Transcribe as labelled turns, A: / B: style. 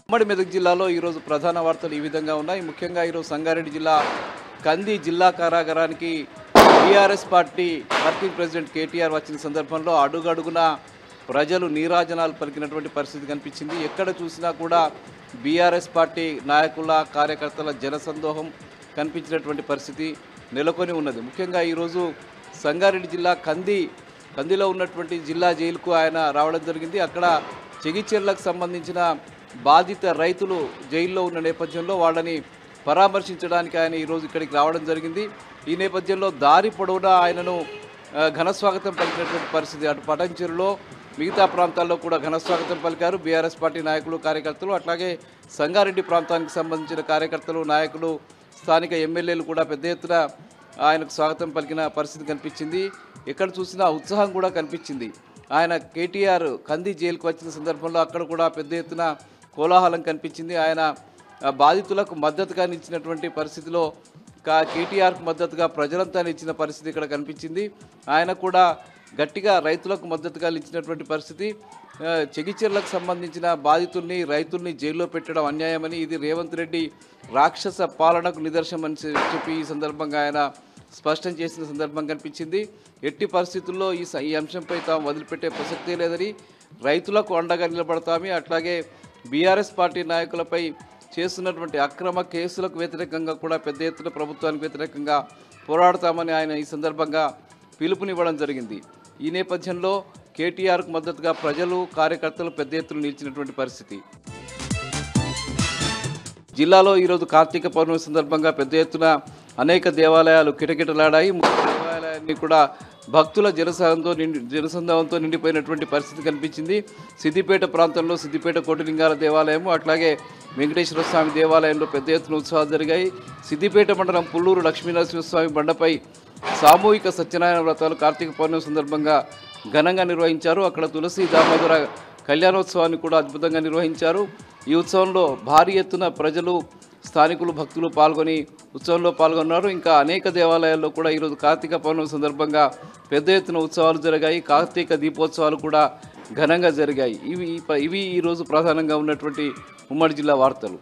A: ఉమ్మడి మెదక్ జిల్లాలో ఈరోజు ప్రధాన వార్తలు ఈ విధంగా ఉన్నాయి. ముఖ్యంగా ఈరోజు సంగారెడ్డి జిల్లా కంది జిల్లా కారాగారానికి BRS party working president KTR వచ్చిన సందర్భంలో అడుగడుగున ప్రజలు నీరాజనాలు పలికినటువంటి పరిస్థితి కనిపించింది. ఎక్కడ చూసినా కూడా బీఆర్ఎస్ పార్టీ నాయకుల కార్యకర్తల జనసందోహం కనిపించినటువంటి పరిస్థితి నెలకొని ఉన్నది. ముఖ్యంగా ఈరోజు సంగారెడ్డి జిల్లా కందిలో ఉన్నటువంటి జిల్లా జైలుకు ఆయన రావడం జరిగింది. అక్కడ చెగిచెర్లకు సంబంధించిన బాధిత రైతులు జైల్లో ఉన్న నేపథ్యంలో వాళ్ళని పరామర్శించడానికి ఆయన ఈరోజు ఇక్కడికి రావడం జరిగింది. ఈ నేపథ్యంలో దారి పొడవునా ఆయనను ఘనస్వాగతం పలికినటువంటి పరిస్థితి. అటు పటంచెరులో మిగతా ప్రాంతాల్లో కూడా ఘనస్వాగతం పలికారు బీఆర్ఎస్ పార్టీ నాయకులు కార్యకర్తలు. అట్లాగే సంగారెడ్డి ప్రాంతానికి సంబంధించిన కార్యకర్తలు నాయకులు స్థానిక ఎమ్మెల్యేలు కూడా పెద్ద ఎత్తున ఆయనకు స్వాగతం పలికిన పరిస్థితి కనిపించింది. ఎక్కడ చూసినా ఉత్సాహం కూడా కనిపించింది. ఆయన కేటీఆర్ కంది జైలుకు వచ్చిన సందర్భంలో అక్కడ కూడా పెద్ద ఎత్తున కోలాహలం కనిపించింది. ఆయన బాధితులకు మద్దతుగా నిలిచినటువంటి పరిస్థితిలో కేటీఆర్కు మద్దతుగా ప్రజలంతా నిలిచిన పరిస్థితి ఇక్కడ కనిపించింది. ఆయన కూడా గట్టిగా రైతులకు మద్దతుగా నిలిచినటువంటి పరిస్థితి. చెగిచెర్లకు సంబంధించిన బాధితుల్ని రైతుల్ని జైల్లో పెట్టడం అన్యాయమని, ఇది రేవంత్ రెడ్డి రాక్షస పాలనకు నిదర్శనం అని చెప్పి ఈ సందర్భంగా ఆయన స్పష్టం చేసిన సందర్భం కనిపించింది. ఎట్టి పరిస్థితుల్లో ఈ అంశంపై తాము వదిలిపెట్టే ప్రసక్తే లేదని, రైతులకు అండగా నిలబడతామని, అట్లాగే బీఆర్ఎస్ పార్టీ నాయకులపై చేస్తున్నటువంటి అక్రమ కేసులకు వ్యతిరేకంగా కూడా పెద్ద ఎత్తున ప్రభుత్వానికి వ్యతిరేకంగా పోరాడతామని ఆయన ఈ సందర్భంగా పిలుపునివ్వడం జరిగింది. ఈ నేపథ్యంలో కేటీఆర్కు మద్దతుగా ప్రజలు కార్యకర్తలు పెద్ద ఎత్తున నిలిచినటువంటి పరిస్థితి. జిల్లాలో ఈరోజు కార్తీక పౌర్ణమి సందర్భంగా పెద్ద ఎత్తున అనేక దేవాలయాలు కిటకిటలాడాయి. దేవాలయాన్ని కూడా భక్తుల జనసందోహంతో నిండిపోయినటువంటి పరిస్థితి కనిపించింది. సిద్దిపేట ప్రాంతంలో సిద్దిపేట కోటిలింగాల దేవాలయం, అట్లాగే వెంకటేశ్వర స్వామి దేవాలయంలో పెద్ద ఎత్తున ఉత్సవాలు జరిగాయి. సిద్దిపేట మండలం పుల్లూరు లక్ష్మీనరసింహస్వామి బండపై సామూహిక సత్యనారాయణ వ్రతాలు కార్తీక పౌర్ణమి సందర్భంగా ఘనంగా నిర్వహించారు. అక్కడ తులసి దామోదర కళ్యాణోత్సవాన్ని కూడా అద్భుతంగా నిర్వహించారు. ఈ ఉత్సవంలో భారీ ఎత్తున ప్రజలు స్థానికులు భక్తులు ఉత్సవంలో పాల్గొన్నారు. ఇంకా అనేక దేవాలయాల్లో కూడా ఈరోజు కార్తీక పౌర్ణమి సందర్భంగా పెద్ద ఎత్తున ఉత్సవాలు జరిగాయి. కార్తీక దీపోత్సవాలు కూడా ఘనంగా జరిగాయి. ఇవి ఈరోజు ప్రధానంగా ఉన్నటువంటి ఉమ్మడి జిల్లా వార్తలు.